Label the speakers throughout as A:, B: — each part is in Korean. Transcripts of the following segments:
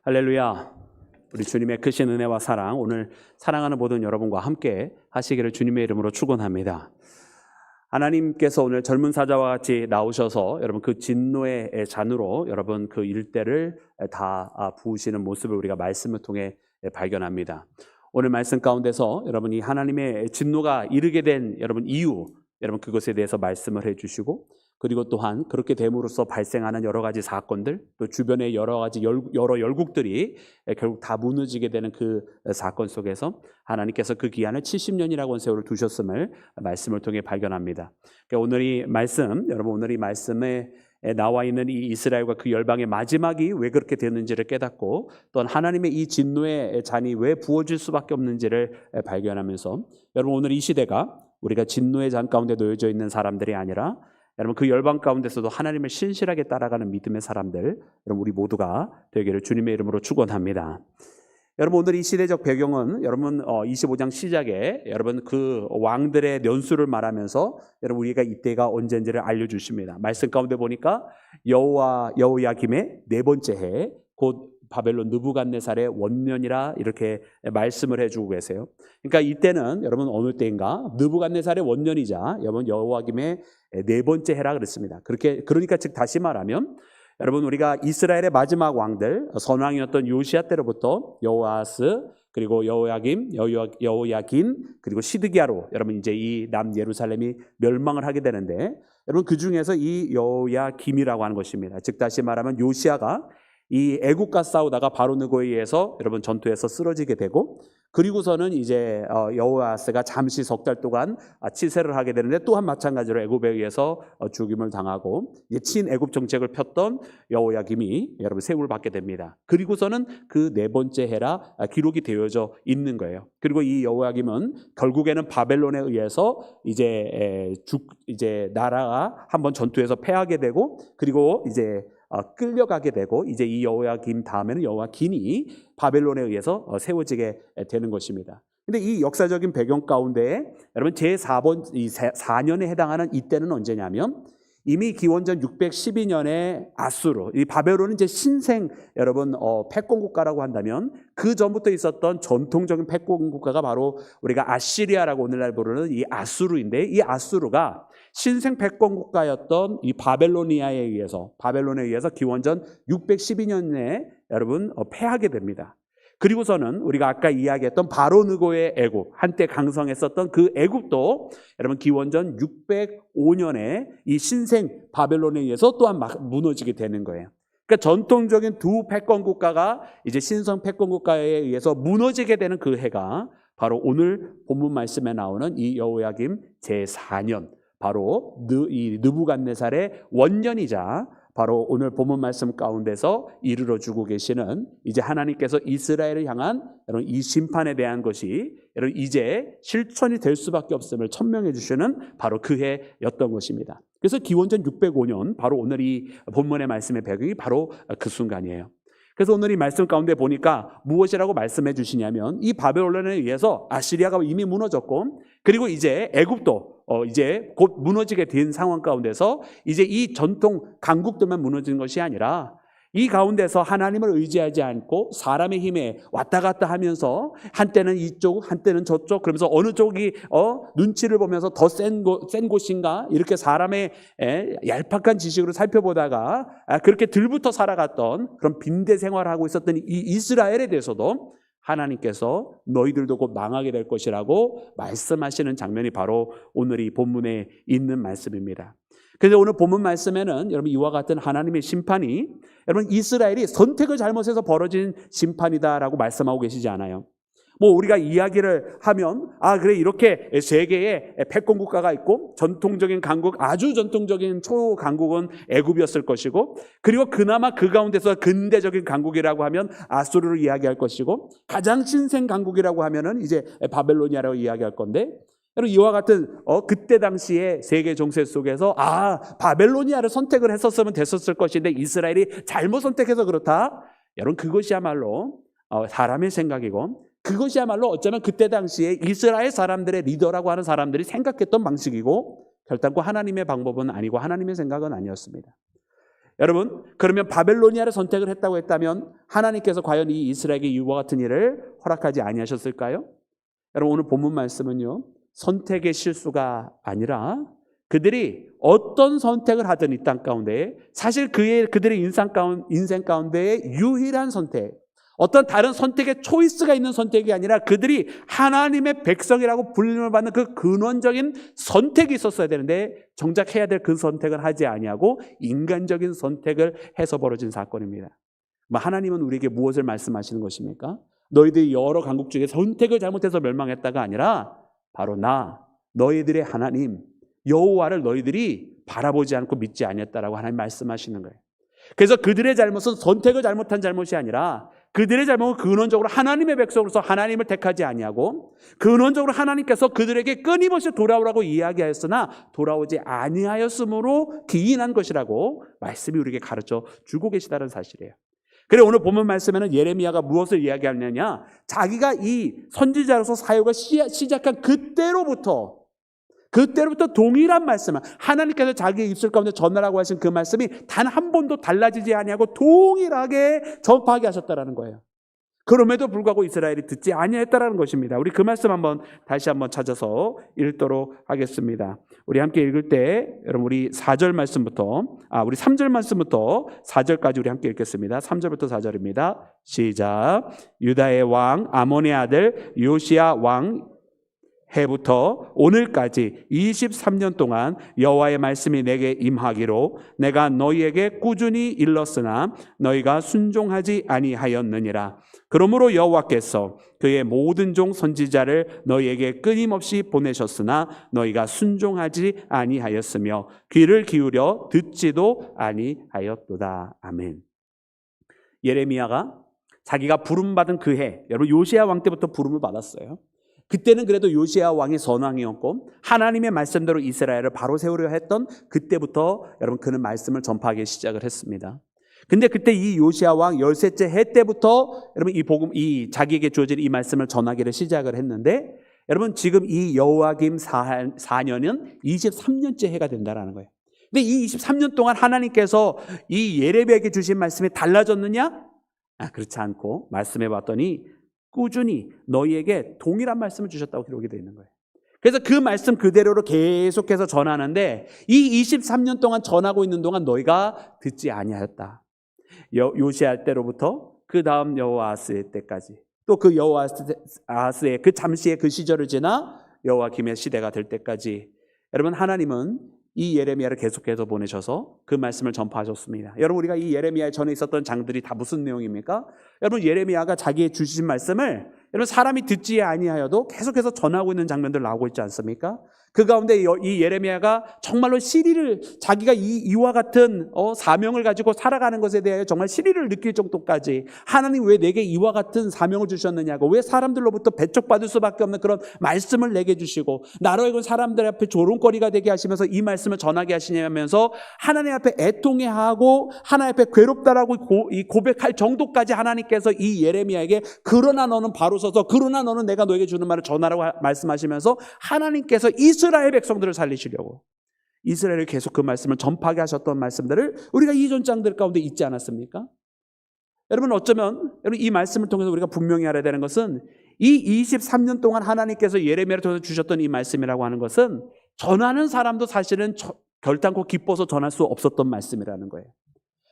A: 할렐루야. 우리 주님의 크신 은혜와 사랑, 오늘 사랑하는 모든 여러분과 함께 하시기를 주님의 이름으로 축원합니다. 하나님께서 오늘 젊은 사자와 같이 나오셔서 여러분 그 진노의 잔으로 여러분 그 일대를 다 부으시는 모습을 우리가 말씀을 통해 발견합니다. 오늘 말씀 가운데서 여러분이 하나님의 진노가 이르게 된 여러분 이유, 여러분 그것에 대해서 말씀을 해주시고, 그리고 또한 그렇게 됨으로써 발생하는 여러 가지 사건들, 또 주변의 여러 가지 여러 열국들이 결국 다 무너지게 되는 그 사건 속에서 하나님께서 그 기한을 70년이라고 한 세월을 두셨음을 말씀을 통해 발견합니다. 그러니까 오늘 이 말씀, 여러분 오늘 이 말씀에 나와 있는 이 이스라엘과 그 열방의 마지막이 왜 그렇게 됐는지를 깨닫고, 또한 하나님의 이 진노의 잔이 왜 부어질 수밖에 없는지를 발견하면서, 여러분 오늘 이 시대가 우리가 진노의 잔 가운데 놓여져 있는 사람들이 아니라 여러분 그 열방 가운데서도 하나님을 신실하게 따라가는 믿음의 사람들, 여러분 우리 모두가 되기를 주님의 이름으로 축원합니다. 여러분 오늘 이 시대적 배경은 여러분 25장 시작에 여러분 그 왕들의 연수를 말하면서 여러분 우리가 이때가 언제인지를 알려주십니다. 말씀 가운데 보니까 여호야김의 네 번째 해, 곧 바벨론 느부갓네살의 원년이라 이렇게 말씀을 해주고 계세요. 그러니까 이때는 여러분 어느 때인가? 느부갓네살의 원년이자 여러분 여호야김의 네 번째 해라 그랬습니다. 그러니까 즉 다시 말하면 여러분 우리가 이스라엘의 마지막 왕들, 선왕이었던 요시야 때로부터 여호아스, 그리고 여호야김, 그리고 시드기야로 여러분 이제 이 남 예루살렘이 멸망을 하게 되는데, 여러분 그 중에서 이 여호야김이라고 하는 것입니다. 즉 다시 말하면 요시야가 이 애국과 싸우다가 바로 느고에 의해서 여러분 전투에서 쓰러지게 되고, 그리고서는 이제 여호아스가 잠시 석 달 동안 치세를 하게 되는데, 또한 마찬가지로 애굽에 의해서 죽임을 당하고 친애굽 정책을 폈던 여호야김이 여러분 세움을 받게 됩니다. 그리고서는 그 네 번째 해라 기록이 되어져 있는 거예요. 그리고 이 여호야김은 결국에는 바벨론에 의해서 이제 나라가 한번 전투에서 패하게 되고, 그리고 이제 끌려가게 되고, 이제 이 여호야김 다음에는 여호야긴이 바벨론에 의해서 세워지게 되는 것입니다. 근데 이 역사적인 배경 가운데 여러분 제4번 이 4년에 해당하는 이때는 언제냐면, 이미 기원전 612년에 아수르, 이 바벨론은 이제 신생 여러분 패권 국가라고 한다면, 그 전부터 있었던 전통적인 패권 국가가 바로 우리가 아시리아라고 오늘날 부르는 이 아수르인데, 이 아수르가 신생 패권 국가였던 이 바벨론에 의해서 기원전 612년에 여러분 패하게 됩니다. 그리고서는 우리가 아까 이야기했던 바로 느고의 애굽, 한때 강성했었던 그 애굽도 여러분 기원전 605년에 이 신생 바벨론에 의해서 또한 무너지게 되는 거예요. 그러니까 전통적인 두 패권 국가가 이제 신성 패권 국가에 의해서 무너지게 되는 그 해가 바로 오늘 본문 말씀에 나오는 이 여호야김 제4년, 바로 이 느부갓네살의 원년이자 바로 오늘 본문 말씀 가운데서 이르러주고 계시는 이제 하나님께서 이스라엘을 향한 여러분 이 심판에 대한 것이 여러분 이제 실천이 될 수밖에 없음을 천명해 주시는 바로 그 해였던 것입니다. 그래서 기원전 605년, 바로 오늘 이 본문의 말씀의 배경이 바로 그 순간이에요. 그래서 오늘 이 말씀 가운데 보니까 무엇이라고 말씀해 주시냐면, 이 바벨론에 의해서 아시리아가 이미 무너졌고, 그리고 이제 애굽도 이제 곧 무너지게 된 상황 가운데서 이제 이 전통 강국들만 무너지는 것이 아니라, 이 가운데서 하나님을 의지하지 않고 사람의 힘에 왔다 갔다 하면서 한때는 이쪽 한때는 저쪽, 그러면서 어느 쪽이 눈치를 보면서 더 센 곳인가 이렇게 사람의 얄팍한 지식으로 살펴보다가 그렇게 들부터 살아갔던 그런 빈대 생활을 하고 있었던 이 이스라엘에 대해서도 하나님께서 너희들도 곧 망하게 될 것이라고 말씀하시는 장면이 바로 오늘 이 본문에 있는 말씀입니다. 그래서 오늘 본문 말씀에는 여러분 이와 같은 하나님의 심판이 여러분 이스라엘이 선택을 잘못해서 벌어진 심판이다라고 말씀하고 계시지 않아요. 뭐 우리가 이야기를 하면 그래 이렇게 세계에 패권 국가가 있고 전통적인 강국, 아주 전통적인 초강국은 애굽이었을 것이고, 그리고 그나마 그 가운데서 근대적인 강국이라고 하면 아수르를 이야기할 것이고, 가장 신생 강국이라고 하면은 이제 바벨로니아라고 이야기할 건데, 여러분 이와 같은 그때 당시에 세계 정세 속에서 바벨로니아를 선택을 했었으면 됐었을 것인데 이스라엘이 잘못 선택해서 그렇다. 여러분 그것이야말로 사람의 생각이고, 그것이야말로 어쩌면 그때 당시에 이스라엘 사람들의 리더라고 하는 사람들이 생각했던 방식이고, 결단코 하나님의 방법은 아니고 하나님의 생각은 아니었습니다. 여러분, 그러면 바벨로니아를 선택을 했다고 했다면 하나님께서 과연 이 이스라엘에게 이와 같은 일을 허락하지 아니하셨을까요? 여러분, 오늘 본문 말씀은요, 선택의 실수가 아니라 그들이 어떤 선택을 하든 이 땅 가운데 사실 그들의 인생 가운데의 유일한 선택, 어떤 다른 선택의 초이스가 있는 선택이 아니라 그들이 하나님의 백성이라고 불림을 받는 그 근원적인 선택이 있었어야 되는데 정작 해야 될 그 선택을 하지 아니하고 인간적인 선택을 해서 벌어진 사건입니다. 하나님은 우리에게 무엇을 말씀하시는 것입니까? 너희들이 여러 강국 중에 선택을 잘못해서 멸망했다가 아니라 바로 너희들의 하나님 여호와를 너희들이 바라보지 않고 믿지 아니했다라고 하나님 말씀하시는 거예요. 그래서 그들의 잘못은 선택을 잘못한 잘못이 아니라 그들의 잘못은 근원적으로 하나님의 백성으로서 하나님을 택하지 아니하고 근원적으로 하나님께서 그들에게 끊임없이 돌아오라고 이야기하였으나 돌아오지 아니하였으므로 기인한 것이라고 말씀이 우리에게 가르쳐 주고 계시다는 사실이에요. 그래 오늘 본문 말씀에는 예레미야가 무엇을 이야기하느냐, 자기가 이 선지자로서 사역을 시작한 그때로부터 동일한 말씀을 하나님께서 자기의 입술 가운데 전하라고 하신 그 말씀이 단 한 번도 달라지지 아니하고 동일하게 전파하게 하셨다라는 거예요. 그럼에도 불구하고 이스라엘이 듣지 아니했다라는 것입니다. 우리 그 말씀 다시 한번 찾아서 읽도록 하겠습니다. 우리 함께 읽을 때 여러분 우리 4절 말씀부터 우리 3절 말씀부터 4절까지 우리 함께 읽겠습니다. 3절부터 4절입니다. 시작. 유다의 왕 아몬의 아들 요시야 왕 해부터 오늘까지 23년 동안 여호와의 말씀이 내게 임하기로 내가 너희에게 꾸준히 일렀으나 너희가 순종하지 아니하였느니라. 그러므로 여호와께서 그의 모든 종 선지자를 너희에게 끊임없이 보내셨으나 너희가 순종하지 아니하였으며 귀를 기울여 듣지도 아니하였도다. 아멘. 예레미야가 자기가 부름받은 그 해, 여러분 요시야 왕 때부터 부름을 받았어요. 그때는 그래도 요시야 왕이 선왕이었고 하나님의 말씀대로 이스라엘을 바로 세우려 했던 그때부터 여러분 그는 말씀을 전파하기 시작을 했습니다. 근데 그때 이 요시야 왕 13째 해 때부터 여러분 이 자기에게 주어진 이 말씀을 전하기를 시작을 했는데 여러분 지금 이 여호야김 4년은 23년째 해가 된다라는 거예요. 근데 이 23년 동안 하나님께서 이 예레미야에게 주신 말씀이 달라졌느냐? 그렇지 않고 말씀해 봤더니 꾸준히 너희에게 동일한 말씀을 주셨다고 기록이 되어 있는 거예요. 그래서 그 말씀 그대로로 계속해서 전하는데 이 23년 동안 전하고 있는 동안 너희가 듣지 아니하였다. 요시야 때로부터 그 다음 여호아스의 때까지 또 그 여호아스의 그 잠시의 그 시절을 지나 여호야김의 시대가 될 때까지 여러분 하나님은 이 예레미야를 계속해서 보내셔서 그 말씀을 전파하셨습니다. 여러분 우리가 이 예레미야에 전에 있었던 장들이 다 무슨 내용입니까? 여러분 예레미야가 자기의 주신 말씀을 여러분 사람이 듣지 아니하여도 계속해서 전하고 있는 장면들 나오고 있지 않습니까? 그 가운데 이 예레미야가 정말로 시리를 자기가 이와 같은 사명을 가지고 살아가는 것에 대하여 정말 시리를 느낄 정도까지 하나님 왜 내게 이와 같은 사명을 주셨느냐고, 왜 사람들로부터 배척받을 수밖에 없는 그런 말씀을 내게 주시고 나로 하여금 사람들 앞에 조롱거리가 되게 하시면서 이 말씀을 전하게 하시냐면서 하나님 앞에 애통해하고 하나님 앞에 괴롭다라고 고백할 정도까지 하나님께서 이 예레미야에게 그러나 너는 바로 서서 그러나 너는 내가 너에게 주는 말을 전하라고 말씀하시면서 하나님께서 이스라엘 백성들을 살리시려고 이스라엘을 계속 그 말씀을 전파하게 하셨던 말씀들을 우리가 이전 장들 가운데 있지 않았습니까? 여러분 어쩌면 여러분 이 말씀을 통해서 우리가 분명히 알아야 되는 것은 이 23년 동안 하나님께서 예레미야를 통해서 주셨던 이 말씀이라고 하는 것은 전하는 사람도 사실은 결단코 기뻐서 전할 수 없었던 말씀이라는 거예요.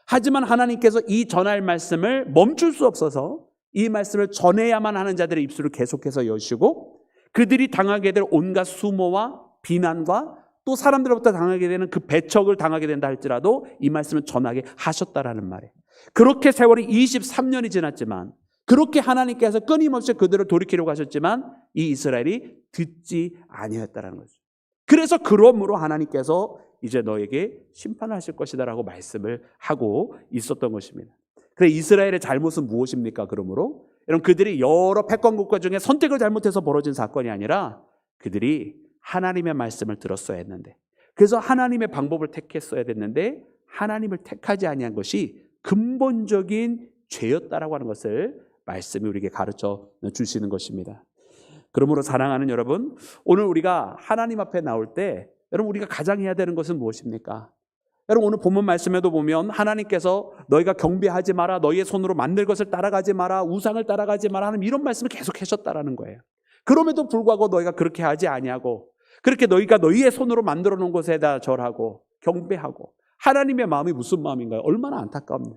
A: 하지만 하나님께서 이 전할 말씀을 멈출 수 없어서 이 말씀을 전해야만 하는 자들의 입술을 계속해서 여시고 그들이 당하게 될 온갖 수모와 비난과 또 사람들로부터 당하게 되는 그 배척을 당하게 된다 할지라도 이 말씀을 전하게 하셨다라는 말이에요. 그렇게 세월이 23년이 지났지만 그렇게 하나님께서 끊임없이 그들을 돌이키려고 하셨지만 이 이스라엘이 듣지 아니했다라는 거죠. 그래서 그러므로 하나님께서 이제 너에게 심판하실 것이다라고 말씀을 하고 있었던 것입니다. 그래 이스라엘의 잘못은 무엇입니까? 그러므로 여러분 그들이 여러 패권 국가 중에 선택을 잘못해서 벌어진 사건이 아니라 그들이 하나님의 말씀을 들었어야 했는데, 그래서 하나님의 방법을 택했어야 됐는데 하나님을 택하지 아니한 것이 근본적인 죄였다라고 하는 것을 말씀이 우리에게 가르쳐 주시는 것입니다. 그러므로 사랑하는 여러분, 오늘 우리가 하나님 앞에 나올 때 여러분 우리가 가장 해야 되는 것은 무엇입니까? 여러분 오늘 본문 말씀에도 보면 하나님께서 너희가 경배하지 마라, 너희의 손으로 만들 것을 따라가지 마라, 우상을 따라가지 마라 하는 이런 말씀을 계속 하셨다라는 거예요. 그럼에도 불구하고 너희가 그렇게 하지 아니하고 그렇게 너희가 너희의 손으로 만들어 놓은 것에다 절하고 경배하고, 하나님의 마음이 무슨 마음인가요? 얼마나 안타깝네요.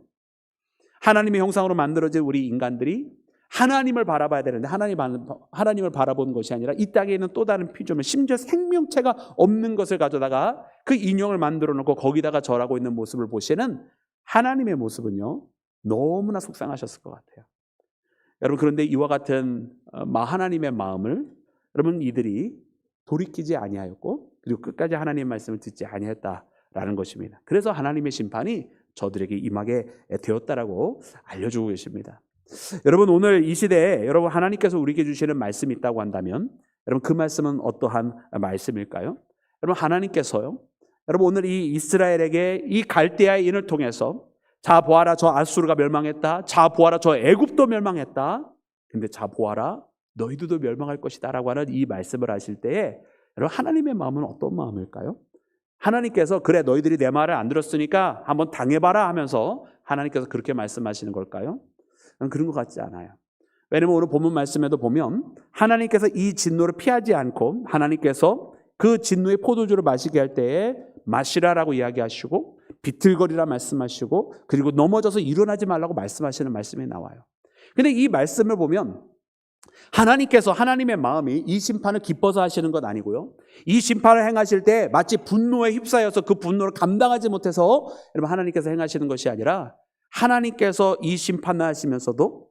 A: 하나님의 형상으로 만들어진 우리 인간들이 하나님을 바라봐야 되는데 하나님을 바라보는 것이 아니라 이 땅에 있는 또 다른 피조물, 심지어 생명체가 없는 것을 가져다가 그 인형을 만들어 놓고 거기다가 절하고 있는 모습을 보시는 하나님의 모습은요, 너무나 속상하셨을 것 같아요. 여러분, 그런데 이와 같은 하나님의 마음을 여러분 이들이 돌이키지 아니하였고 그리고 끝까지 하나님의 말씀을 듣지 아니했다라는 것입니다. 그래서 하나님의 심판이 저들에게 임하게 되었다라고 알려주고 계십니다. 여러분, 오늘 이 시대에 여러분 하나님께서 우리에게 주시는 말씀이 있다고 한다면 여러분 그 말씀은 어떠한 말씀일까요? 여러분, 하나님께서요, 여러분 오늘 이 이스라엘에게 이 갈대아의 인을 통해서 자 보아라, 저 아수르가 멸망했다, 자 보아라, 저 애굽도 멸망했다, 근데 자 보아라, 너희들도 멸망할 것이다 라고 하는 이 말씀을 하실 때에 여러분 하나님의 마음은 어떤 마음일까요? 하나님께서 그래 너희들이 내 말을 안 들었으니까 한번 당해봐라 하면서 하나님께서 그렇게 말씀하시는 걸까요? 그런 것 같지 않아요. 왜냐하면 오늘 본문 말씀에도 보면 하나님께서 이 진노를 피하지 않고 하나님께서 그 진노의 포도주를 마시게 할 때에 마시라라고 이야기하시고 비틀거리라 말씀하시고 그리고 넘어져서 일어나지 말라고 말씀하시는 말씀이 나와요. 근데 이 말씀을 보면 하나님께서, 하나님의 마음이 이 심판을 기뻐서 하시는 것 아니고요, 이 심판을 행하실 때 마치 분노에 휩싸여서 그 분노를 감당하지 못해서 여러분 하나님께서 행하시는 것이 아니라 하나님께서 이 심판을 하시면서도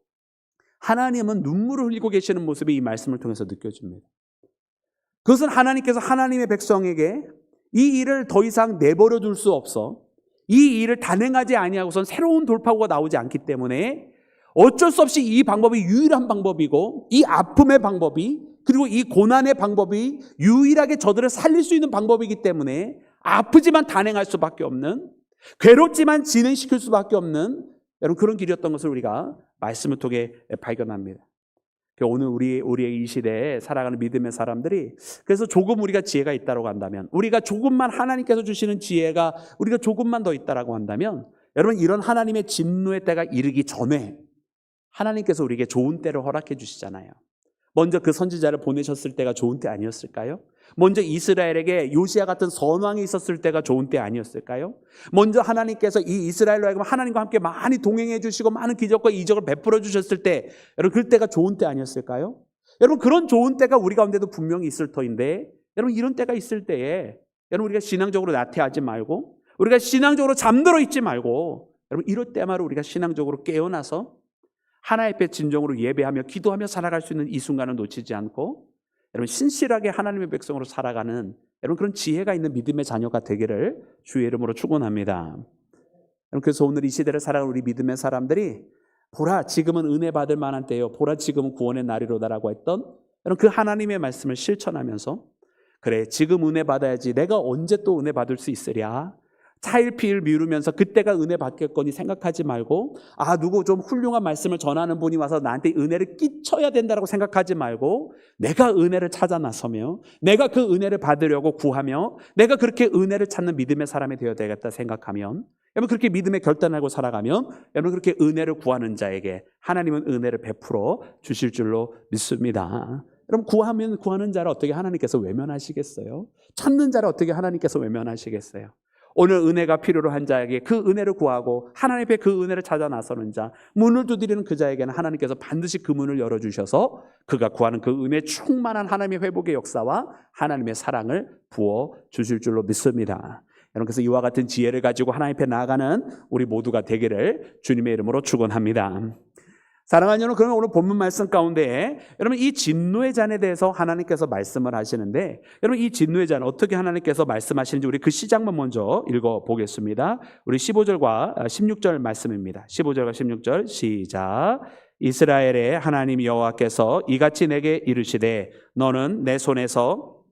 A: 하나님은 눈물을 흘리고 계시는 모습이 이 말씀을 통해서 느껴집니다. 그것은 하나님께서 하나님의 백성에게 이 일을 더 이상 내버려 둘 수 없어 이 일을 단행하지 아니하고선 새로운 돌파구가 나오지 않기 때문에 어쩔 수 없이 이 방법이 유일한 방법이고 이 아픔의 방법이 그리고 이 고난의 방법이 유일하게 저들을 살릴 수 있는 방법이기 때문에 아프지만 단행할 수밖에 없는, 괴롭지만 진행시킬 수밖에 없는 여러분 그런 길이었던 것을 우리가 말씀을 통해 발견합니다. 오늘 우리의 이 시대에 살아가는 믿음의 사람들이 그래서 조금 우리가 지혜가 있다고 한다면, 우리가 조금만 하나님께서 주시는 지혜가 우리가 조금만 더 있다고 한다면 여러분 이런 하나님의 진노의 때가 이르기 전에 하나님께서 우리에게 좋은 때를 허락해 주시잖아요. 먼저 그 선지자를 보내셨을 때가 좋은 때 아니었을까요? 먼저 이스라엘에게 요시야 같은 선왕이 있었을 때가 좋은 때 아니었을까요? 먼저 하나님께서 이 이스라엘로 하여금 하나님과 함께 많이 동행해 주시고 많은 기적과 이적을 베풀어 주셨을 때 여러분 그 때가 좋은 때 아니었을까요? 여러분 그런 좋은 때가 우리 가운데도 분명히 있을 터인데 여러분 이런 때가 있을 때에 여러분 우리가 신앙적으로 나태하지 말고 우리가 신앙적으로 잠들어 있지 말고 여러분 이럴 때마다 우리가 신앙적으로 깨어나서 하나님 앞에 진정으로 예배하며 기도하며 살아갈 수 있는 이 순간을 놓치지 않고 여러분 신실하게 하나님의 백성으로 살아가는 여러분 그런 지혜가 있는 믿음의 자녀가 되기를 주의 이름으로 축원합니다. 그래서 오늘 이 시대를 살아가는 우리 믿음의 사람들이 보라 지금은 은혜 받을 만한 때요, 보라 지금은 구원의 날이로다라고 했던 여러분 그 하나님의 말씀을 실천하면서 그래 지금 은혜 받아야지 내가 언제 또 은혜 받을 수 있으랴, 차일피일 미루면서 그때가 은혜 받겠거니 생각하지 말고 누구 좀 훌륭한 말씀을 전하는 분이 와서 나한테 은혜를 끼쳐야 된다고 생각하지 말고 내가 은혜를 찾아 나서며 내가 그 은혜를 받으려고 구하며 내가 그렇게 은혜를 찾는 믿음의 사람이 되어야 되겠다 생각하면 여러분 그렇게 믿음의 결단하고 살아가면 여러분 그렇게 은혜를 구하는 자에게 하나님은 은혜를 베풀어 주실 줄로 믿습니다. 여러분 구하는 자를 어떻게 하나님께서 외면하시겠어요? 찾는 자를 어떻게 하나님께서 외면하시겠어요? 오늘 은혜가 필요로 한 자에게 그 은혜를 구하고 하나님 앞에 그 은혜를 찾아 나서는 자, 문을 두드리는 그 자에게는 하나님께서 반드시 그 문을 열어주셔서 그가 구하는 그 은혜 충만한 하나님의 회복의 역사와 하나님의 사랑을 부어 주실 줄로 믿습니다. 여러분 그래서 이와 같은 지혜를 가지고 하나님 앞에 나아가는 우리 모두가 되기를 주님의 이름으로 축원합니다. 사랑하는 여러분, 그러면 오늘 본문 말씀 가운데 여러분 이 진노의 잔에 대해서 하나님께서 말씀을 하시는데 여러분 이 진노의 잔 어떻게 하나님께서 말씀하시는지 우리 그 시작만 먼저 읽어보겠습니다. 우리 15절과 16절 말씀입니다. 15절과 16절 시작. 이스라엘의 하나님 여호와께서 이같이 내게 이르시되 너는 내 손에서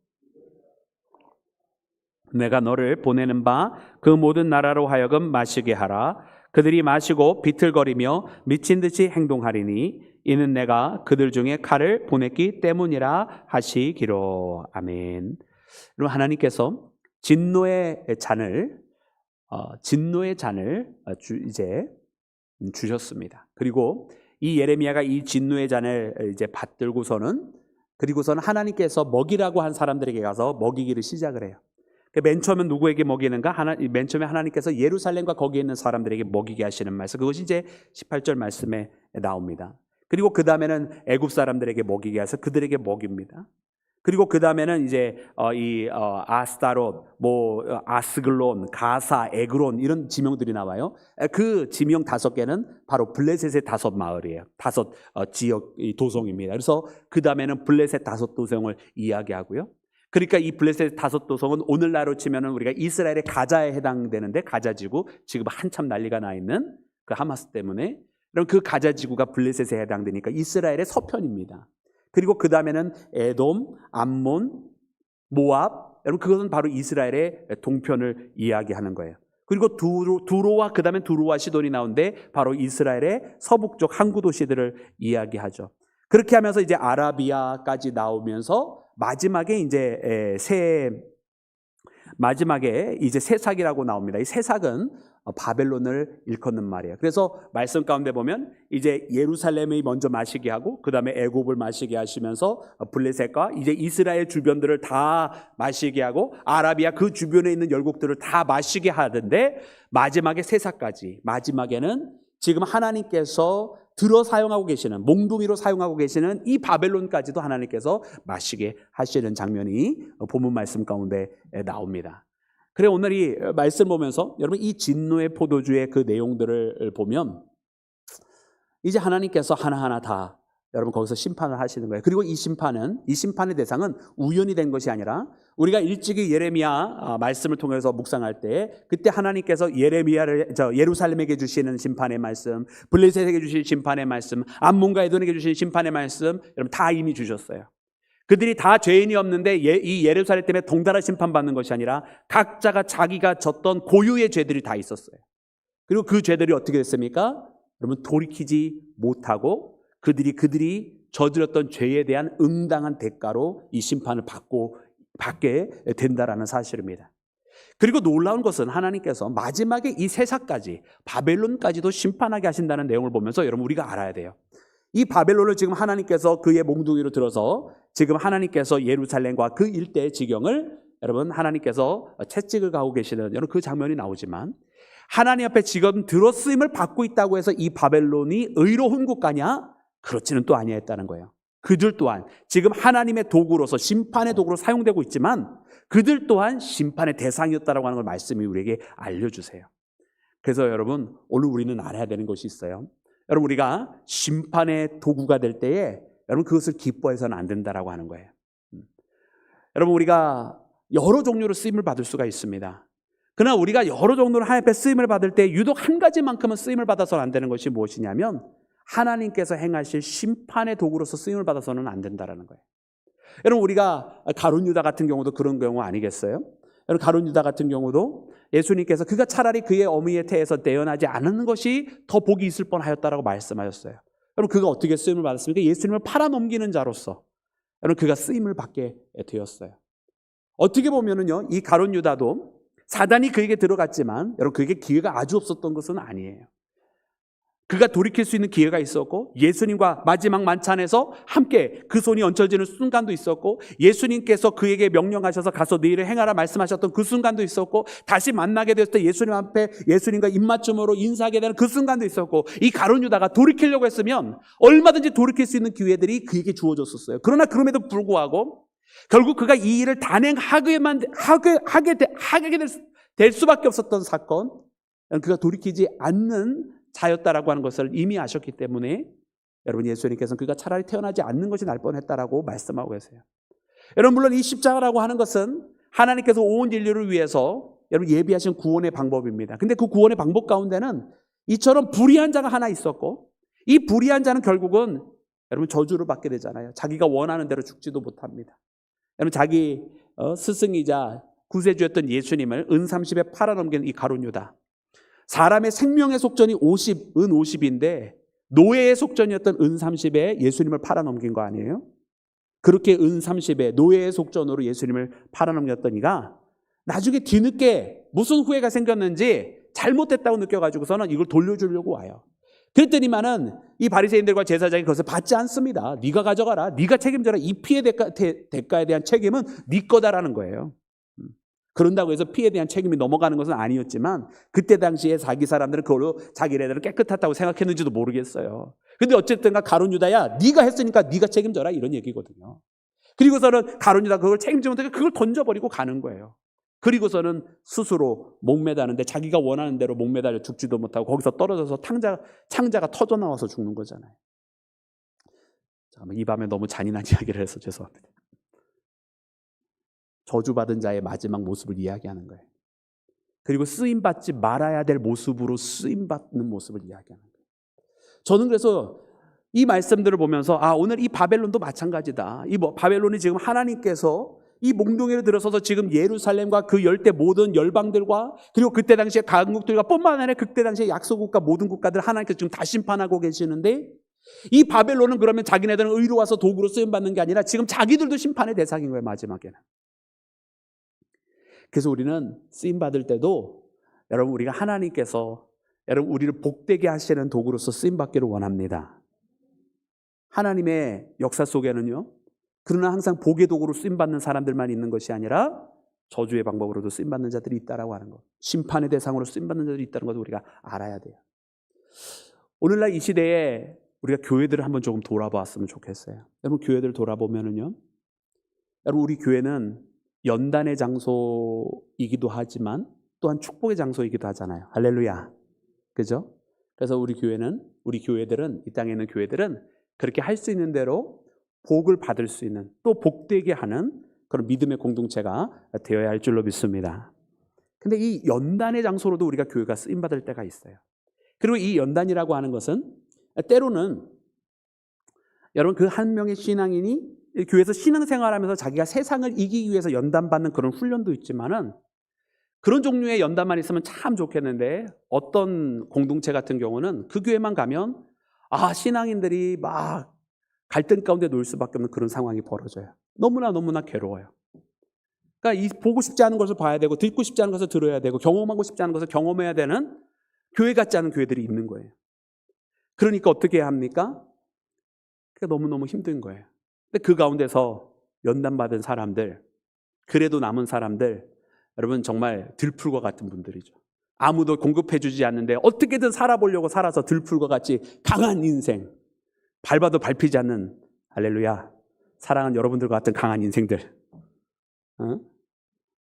A: 내가 너를 보내는 바 그 모든 나라로 하여금 마시게 하라. 그들이 마시고 비틀거리며 미친 듯이 행동하리니 이는 내가 그들 중에 칼을 보냈기 때문이라 하시기로. 아멘. 그럼 하나님께서 진노의 잔을 진노의 잔을 이제 주셨습니다. 그리고 이 예레미야가 이 진노의 잔을 이제 받들고서는 그리고서는 하나님께서 먹이라고 한 사람들에게 가서 먹이기를 시작을 해요. 맨 처음엔 누구에게 먹이는가? 맨 처음에 하나님께서 예루살렘과 거기에 있는 사람들에게 먹이게 하시는 말씀. 그것이 이제 18절 말씀에 나옵니다. 그리고 그 다음에는 애굽 사람들에게 먹이게 해서 그들에게 먹입니다. 그리고 그 다음에는 이제 아스타롯, 아스글론, 가사, 에그론 이런 지명들이 나와요. 그 지명 5개는 바로 블레셋의 5 마을이에요. 5 지역 도성입니다. 그래서 그 다음에는 블레셋 5 도성을 이야기하고요. 그러니까 이 블레셋 5 도성은 오늘날로 치면은 우리가 이스라엘의 가자에 해당되는데, 가자지구, 지금 한참 난리가 나 있는 그 하마스 때문에, 그럼 그 가자지구가 블레셋에 해당되니까 이스라엘의 서편입니다. 그리고 그 다음에는 에돔, 암몬, 모압, 여러분 그것은 바로 이스라엘의 동편을 이야기하는 거예요. 그리고 두로와 그 다음에 두로와 시돈이 나오는데 바로 이스라엘의 서북쪽 항구 도시들을 이야기하죠. 그렇게 하면서 이제 아라비아까지 나오면서 마지막에 이제 세삭이라고 나옵니다. 이 세삭은 바벨론을 일컫는 말이에요. 그래서 말씀 가운데 보면 이제 예루살렘이 먼저 마시게 하고 그 다음에 애굽을 마시게 하시면서 블레셋과 이제 이스라엘 주변들을 다 마시게 하고 아라비아 그 주변에 있는 열국들을 다 마시게 하던데, 마지막에 세삭까지, 마지막에는 지금 하나님께서 들어 사용하고 계시는, 몽둥이로 사용하고 계시는 이 바벨론까지도 하나님께서 마시게 하시는 장면이 본문 말씀 가운데 나옵니다. 그래 오늘 이 말씀 보면서 여러분 이 진노의 포도주의 그 내용들을 보면 이제 하나님께서 하나하나 다 여러분 거기서 심판을 하시는 거예요. 그리고 이 심판의 대상은 우연이 된 것이 아니라 우리가 일찍이 예레미야 말씀을 통해서 묵상할 때 그때 하나님께서 예루살렘에게 주시는 심판의 말씀, 블레셋에게 주신 심판의 말씀, 암몬과 에돔에게 주신 심판의 말씀 여러분 다 이미 주셨어요. 그들이 다 죄인이 없는데 이 예루살렘 때문에 동달아 심판받는 것이 아니라 각자가 자기가 졌던 고유의 죄들이 다 있었어요. 그리고 그 죄들이 어떻게 됐습니까? 여러분 돌이키지 못하고 그들이 저질렀던 죄에 대한 응당한 대가로 이 심판을 받게 된다라는 사실입니다. 그리고 놀라운 것은 하나님께서 마지막에 이 세상까지 바벨론까지도 심판하게 하신다는 내용을 보면서 여러분 우리가 알아야 돼요. 이 바벨론을 지금 하나님께서 그의 몽둥이로 들어서 지금 하나님께서 예루살렘과 그 일대의 지경을 여러분 하나님께서 채찍을 가고 계시는 여러분 그 장면이 나오지만, 하나님 앞에 지금 들어쓰임을 받고 있다고 해서 이 바벨론이 의로운 국가냐? 그렇지는 또 아니했다는 거예요. 그들 또한 지금 하나님의 도구로서 심판의 도구로 사용되고 있지만 그들 또한 심판의 대상이었다라고 하는 걸 말씀이 우리에게 알려주세요. 그래서 여러분 오늘 우리는 알아야 되는 것이 있어요. 여러분 우리가 심판의 도구가 될 때에 여러분 그것을 기뻐해서는 안 된다라고 하는 거예요. 여러분 우리가 여러 종류로 쓰임을 받을 수가 있습니다. 그러나 우리가 여러 종류로 하나님 앞에 쓰임을 받을 때 유독 한 가지만큼은 쓰임을 받아서는 안 되는 것이 무엇이냐면 하나님께서 행하실 심판의 도구로서 쓰임을 받아서는 안 된다라는 거예요. 여러분 우리가 가룟 유다 같은 경우도 그런 경우 아니겠어요? 여러분 가룟 유다 같은 경우도 예수님께서 그가 차라리 그의 어미의 태에서 떼어나지 않는 것이 더 복이 있을 뻔하였다라고 말씀하셨어요. 여러분 그가 어떻게 쓰임을 받았습니까? 예수님을 팔아넘기는 자로서 여러분 그가 쓰임을 받게 되었어요. 어떻게 보면은요 이 가룟 유다도 사단이 그에게 들어갔지만 여러분 그에게 기회가 아주 없었던 것은 아니에요. 그가 돌이킬 수 있는 기회가 있었고 예수님과 마지막 만찬에서 함께 그 손이 얹혀지는 순간도 있었고 예수님께서 그에게 명령하셔서 가서 네 일을 행하라 말씀하셨던 그 순간도 있었고 다시 만나게 됐을 때 예수님 앞에 예수님과 입맞춤으로 인사하게 되는 그 순간도 있었고 이 가룟 유다가 돌이키려고 했으면 얼마든지 돌이킬 수 있는 기회들이 그에게 주어졌었어요. 그러나 그럼에도 불구하고 결국 그가 이 일을 단행하게 될 수밖에 없었던 사건, 그가 돌이키지 않는 자였다라고 하는 것을 이미 아셨기 때문에 여러분 예수님께서는 그가 차라리 태어나지 않는 것이 날 뻔했다라고 말씀하고 계세요. 여러분 물론 이 십자가라고 하는 것은 하나님께서 온 인류를 위해서 여러분 예비하신 구원의 방법입니다. 근데 그 구원의 방법 가운데는 이처럼 불의한 자가 하나 있었고 이 불의한 자는 결국은 여러분 저주를 받게 되잖아요. 자기가 원하는 대로 죽지도 못합니다. 여러분 자기 스승이자 구세주였던 예수님을 은 30에 팔아넘긴 이 가룟 유다, 사람의 생명의 속전이 은 50인데 노예의 속전이었던 은 30에 예수님을 팔아넘긴 거 아니에요? 그렇게 은 30에 노예의 속전으로 예수님을 팔아넘겼던 이가 나중에 뒤늦게 무슨 후회가 생겼는지 잘못됐다고 느껴가지고서는 이걸 돌려주려고 와요. 그랬더니만은 이 바리새인들과 제사장이 그것을 받지 않습니다. 네가 가져가라, 네가 책임져라. 이 피해 대가에 대한 책임은 네 거다라는 거예요. 그런다고 해서 피해에 대한 책임이 넘어가는 것은 아니었지만 그때 당시에 자기 사람들은 그걸로 자기네들은 깨끗하다고 생각했는지도 모르겠어요. 근데 어쨌든 가룟 유다야, 네가 했으니까 네가 책임져라, 이런 얘기거든요. 그리고서는 가룟 유다가 그걸 책임지지 못하니까 그걸 던져버리고 가는 거예요. 그리고서는 스스로 목매다는데 자기가 원하는 대로 목매달려 죽지도 못하고 거기서 떨어져서 창자가 터져 나와서 죽는 거잖아요. 잠깐만, 이 밤에 너무 잔인한 이야기를 해서 죄송합니다. 저주받은 자의 마지막 모습을 이야기하는 거예요. 그리고 쓰임받지 말아야 될 모습으로 쓰임받는 모습을 이야기하는 거예요. 저는 그래서 이 말씀들을 보면서 오늘 이 바벨론도 마찬가지다. 이 바벨론이 지금 하나님께서 이 몽둥이를 들어서서 지금 예루살렘과 그 열대 모든 열방들과 그리고 그때 당시에 강국들과 뿐만 아니라 그때 당시에 약소국가 모든 국가들 하나님께서 지금 다 심판하고 계시는데, 이 바벨론은 그러면 자기네들은 의로 와서 도구로 쓰임받는 게 아니라 지금 자기들도 심판의 대상인 거예요, 마지막에는. 그래서 우리는 쓰임받을 때도 여러분, 우리가 하나님께서 여러분 우리를 복되게 하시는 도구로서 쓰임받기를 원합니다. 하나님의 역사 속에는요, 그러나 항상 복의 도구로 쓰임받는 사람들만 있는 것이 아니라 저주의 방법으로도 쓰임받는 자들이 있다라고 하는 것, 심판의 대상으로 쓰임받는 자들이 있다는 것을 우리가 알아야 돼요. 오늘날 이 시대에 우리가 교회들을 한번 조금 돌아봤으면 좋겠어요. 여러분, 교회들 돌아보면은요, 여러분 우리 교회는 연단의 장소이기도 하지만 또한 축복의 장소이기도 하잖아요. 할렐루야. 그죠? 그래서 우리 교회들은, 이 땅에 있는 교회들은 그렇게 할 수 있는 대로 복을 받을 수 있는, 또 복되게 하는 그런 믿음의 공동체가 되어야 할 줄로 믿습니다. 근데 이 연단의 장소로도 우리가 교회가 쓰임받을 때가 있어요. 그리고 이 연단이라고 하는 것은 때로는 여러분, 그 한 명의 신앙인이 교회에서 신앙생활하면서 자기가 세상을 이기기 위해서 연단받는 그런 훈련도 있지만은, 그런 종류의 연단만 있으면 참 좋겠는데, 어떤 공동체 같은 경우는 그 교회만 가면 신앙인들이 막 갈등 가운데 놓일 수밖에 없는 그런 상황이 벌어져요. 너무나 괴로워요. 그러니까 보고 싶지 않은 것을 봐야 되고, 듣고 싶지 않은 것을 들어야 되고, 경험하고 싶지 않은 것을 경험해야 되는 교회 같지 않은 교회들이 있는 거예요. 그러니까 어떻게 해야 합니까? 그러니까 너무너무 힘든 거예요. 근데 그 가운데서 연단받은 사람들, 그래도 남은 사람들, 여러분 정말 들풀과 같은 분들이죠. 아무도 공급해주지 않는데 어떻게든 살아보려고 살아서 들풀과 같이 강한 인생, 밟아도 밟히지 않는, 할렐루야, 사랑하는 여러분들과 같은 강한 인생들,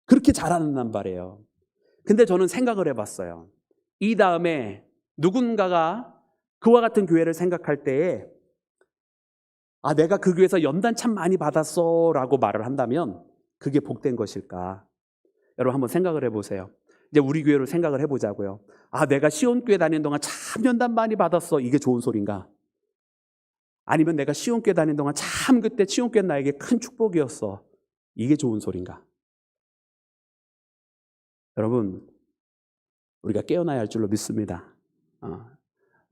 A: 그렇게 자라는단 말이에요. 근데 저는 생각을 해봤어요. 이 다음에 누군가가 그와 같은 교회를 생각할 때에 내가 그 교회에서 연단 참 많이 받았어 라고 말을 한다면 그게 복된 것일까? 여러분 한번 생각을 해보세요. 이제 우리 교회로 생각을 해보자고요. 내가 시온교회 다니는 동안 참 연단 많이 받았어, 이게 좋은 소린가? 아니면 내가 시온교회 다니는 동안 참 그때 시온교회 나에게 큰 축복이었어, 이게 좋은 소린가? 여러분, 우리가 깨어나야 할 줄로 믿습니다.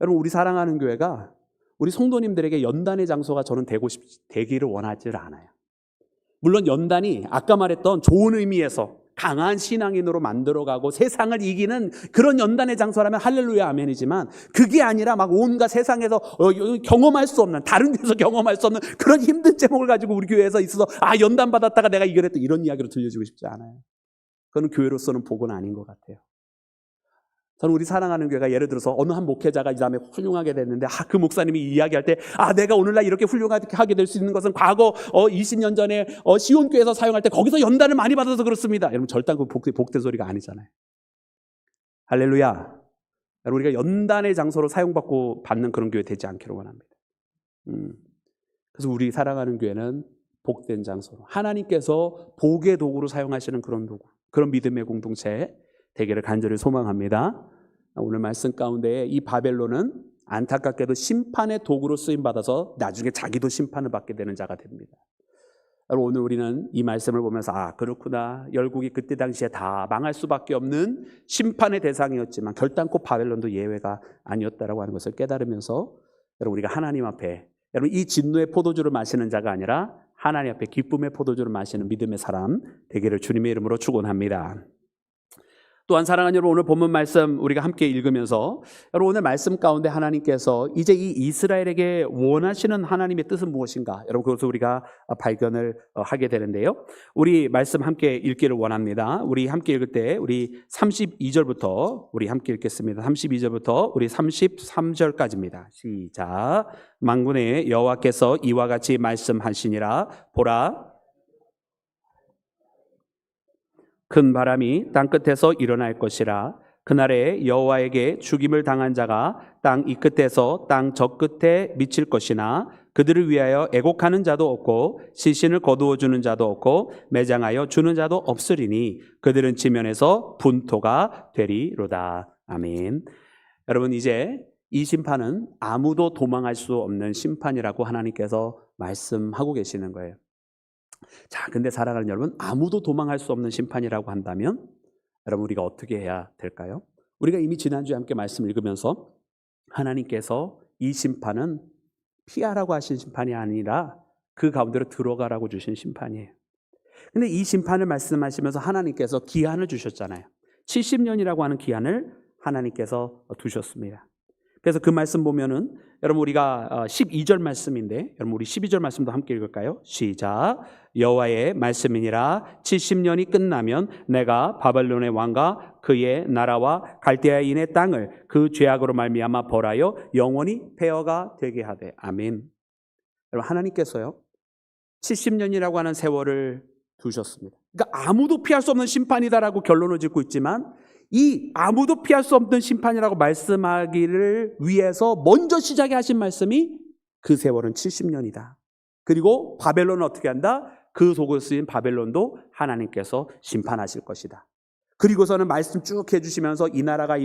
A: 여러분, 우리 사랑하는 교회가 우리 성도님들에게 연단의 장소가 저는 되기를 원하지 않아요. 물론 연단이 아까 말했던 좋은 의미에서 강한 신앙인으로 만들어가고 세상을 이기는 그런 연단의 장소라면 할렐루야 아멘이지만, 그게 아니라 막 온갖 세상에서 경험할 수 없는, 다른 데서 경험할 수 없는 그런 힘든 제목을 가지고 우리 교회에서 있어서 연단 받았다가 내가 이겨냈다, 이런 이야기로 들려주고 싶지 않아요. 그건 교회로서는 복은 아닌 것 같아요. 저는 우리 사랑하는 교회가 예를 들어서 어느 한 목회자가 이 다음에 훌륭하게 됐는데 그 목사님이 이야기할 때 내가 오늘날 이렇게 훌륭하게 될 수 있는 것은 과거 20년 전에 시온교회에서 사용할 때 거기서 연단을 많이 받아서 그렇습니다. 여러분 절대 그 복된 소리가 아니잖아요. 할렐루야. 여러분 우리가 연단의 장소로 사용받고 받는 그런 교회 되지 않기를 원합니다. 그래서 우리 사랑하는 교회는 복된 장소로, 하나님께서 복의 도구로 사용하시는 그런 도구, 그런 믿음의 공동체 되기를 간절히 소망합니다. 오늘 말씀 가운데 이 바벨론은 안타깝게도 심판의 도구로 쓰임받아서 나중에 자기도 심판을 받게 되는 자가 됩니다. 오늘 우리는 이 말씀을 보면서 그렇구나, 열국이 그때 당시에 다 망할 수밖에 없는 심판의 대상이었지만 결단코 바벨론도 예외가 아니었다라고 하는 것을 깨달으면서, 여러분 우리가 하나님 앞에, 여러분 이 진노의 포도주를 마시는 자가 아니라 하나님 앞에 기쁨의 포도주를 마시는 믿음의 사람 되기를 주님의 이름으로 축원합니다. 또한 사랑하는 여러분, 오늘 본문 말씀 우리가 함께 읽으면서 여러분, 오늘 말씀 가운데 하나님께서 이제 이 이스라엘에게 원하시는 하나님의 뜻은 무엇인가, 여러분 그것을 우리가 발견을 하게 되는데요. 우리 말씀 함께 읽기를 원합니다. 우리 함께 읽을 때 우리 32절부터 우리 함께 읽겠습니다. 32절부터 우리 33절까지입니다. 시작. 만군의 여호와께서 이와 같이 말씀하시니라. 보라, 큰 바람이 땅 끝에서 일어날 것이라. 그날에 여호와에게 죽임을 당한 자가 땅 이 끝에서 땅 저 끝에 미칠 것이나 그들을 위하여 애곡하는 자도 없고 시신을 거두어 주는 자도 없고 매장하여 주는 자도 없으리니 그들은 지면에서 분토가 되리로다. 아멘. 여러분, 이제 이 심판은 아무도 도망할 수 없는 심판이라고 하나님께서 말씀하고 계시는 거예요. 자, 근데 사랑하는 여러분, 아무도 도망할 수 없는 심판이라고 한다면 여러분, 우리가 어떻게 해야 될까요? 우리가 이미 지난주에 함께 말씀 읽으면서 하나님께서 이 심판은 피하라고 하신 심판이 아니라 그 가운데로 들어가라고 주신 심판이에요. 근데 이 심판을 말씀하시면서 하나님께서 기한을 주셨잖아요. 70년이라고 하는 기한을 하나님께서 두셨습니다. 그래서 그 말씀 보면은 여러분, 우리가 12절 말씀인데 여러분, 우리 12절 말씀도 함께 읽을까요? 시작. 여호와의 말씀이니라. 70년이 끝나면 내가 바벨론의 왕과 그의 나라와 갈대아인의 땅을 그 죄악으로 말미암아 벌하여 영원히 폐허가 되게 하되. 아멘. 여러분, 하나님께서요 70년이라고 하는 세월을 두셨습니다. 그러니까 아무도 피할 수 없는 심판이다라고 결론을 짓고 있지만, 이 아무도 피할 수 없는 심판이라고 말씀하기를 위해서 먼저 시작해 하신 말씀이 그 세월은 70년이다. 그리고 바벨론은 어떻게 한다? 그 속을 쓰인 바벨론도 하나님께서 심판하실 것이다. 그리고서는 말씀 쭉 해주시면서 이 나라가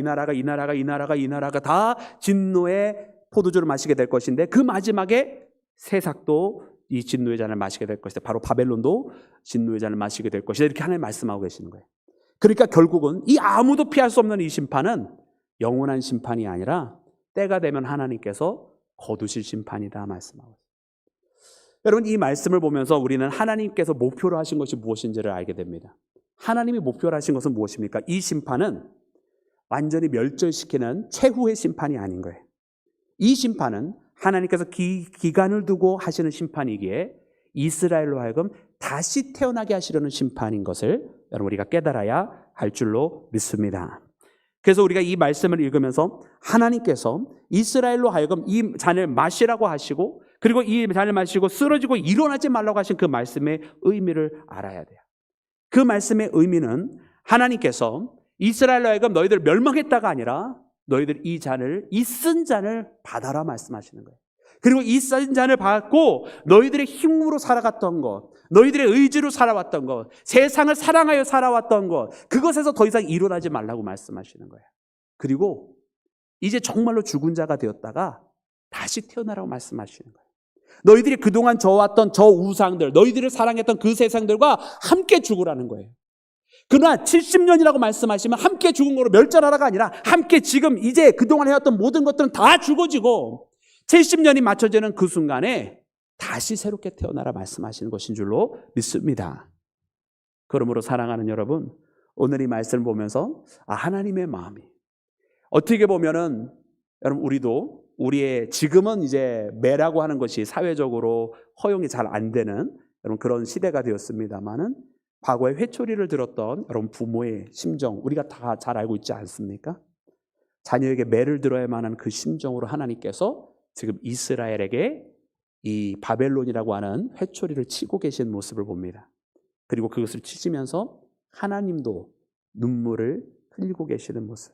A: 다 진노의 포도주를 마시게 될 것인데, 그 마지막에 세삭도 이 진노의 잔을 마시게 될 것이다. 바로 바벨론도 진노의 잔을 마시게 될 것이다. 이렇게 하나님 말씀하고 계시는 거예요. 그러니까 결국은 이 아무도 피할 수 없는 이 심판은 영원한 심판이 아니라 때가 되면 하나님께서 거두실 심판이다 말씀하고 있습니다. 여러분, 이 말씀을 보면서 우리는 하나님께서 목표로 하신 것이 무엇인지를 알게 됩니다. 하나님이 목표로 하신 것은 무엇입니까? 이 심판은 완전히 멸절시키는 최후의 심판이 아닌 거예요. 이 심판은 하나님께서 기간을 두고 하시는 심판이기에 이스라엘로 하여금 다시 태어나게 하시려는 심판인 것을 여러분, 우리가 깨달아야 할 줄로 믿습니다. 그래서 우리가 이 말씀을 읽으면서 하나님께서 이스라엘로 하여금 이 잔을 마시라고 하시고, 그리고 이 잔을 마시고 쓰러지고 일어나지 말라고 하신 그 말씀의 의미를 알아야 돼요. 그 말씀의 의미는 하나님께서 이스라엘로 하여금 너희들 멸망했다가 아니라 너희들 이 쓴 잔을 받아라 말씀하시는 거예요. 그리고 이 쓴 잔을 받고 너희들의 힘으로 살아갔던 것, 너희들의 의지로 살아왔던 것, 세상을 사랑하여 살아왔던 것, 그것에서 더 이상 일어나지 말라고 말씀하시는 거예요. 그리고 이제 정말로 죽은 자가 되었다가 다시 태어나라고 말씀하시는 거예요. 너희들이 그동안 져왔던 저 우상들, 너희들을 사랑했던 그 세상들과 함께 죽으라는 거예요. 그러나 70년이라고 말씀하시면 함께 죽은 거로 멸절하라가 아니라 함께 지금 이제 그동안 해왔던 모든 것들은 다 죽어지고 70년이 맞춰지는 그 순간에 다시 새롭게 태어나라 말씀하시는 것인 줄로 믿습니다. 그러므로 사랑하는 여러분, 오늘 이 말씀을 보면서 하나님의 마음이 어떻게 보면은 여러분, 우리도 우리의 지금은 이제 매라고 하는 것이 사회적으로 허용이 잘 안 되는 여러분 그런 시대가 되었습니다만은, 과거에 회초리를 들었던 여러분 부모의 심정 우리가 다 잘 알고 있지 않습니까? 자녀에게 매를 들어야만 하는 그 심정으로 하나님께서 지금 이스라엘에게 이 바벨론이라고 하는 회초리를 치고 계신 모습을 봅니다. 그리고 그것을 치시면서 하나님도 눈물을 흘리고 계시는 모습.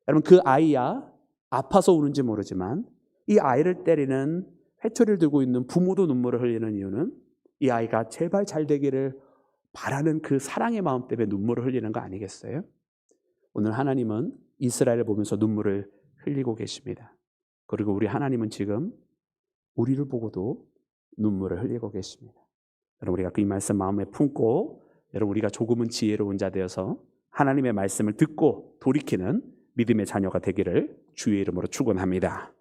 A: 여러분, 그 아이야 아파서 우는지 모르지만 이 아이를 때리는 회초리를 들고 있는 부모도 눈물을 흘리는 이유는 이 아이가 제발 잘 되기를 바라는 그 사랑의 마음 때문에 눈물을 흘리는 거 아니겠어요? 오늘 하나님은 이스라엘을 보면서 눈물을 흘리고 계십니다. 그리고 우리 하나님은 지금 우리를 보고도 눈물을 흘리고 계십니다. 여러분, 우리가 그 이 말씀 마음에 품고 여러분, 우리가 조금은 지혜로운 자 되어서 하나님의 말씀을 듣고 돌이키는 믿음의 자녀가 되기를 주의 이름으로 축원합니다.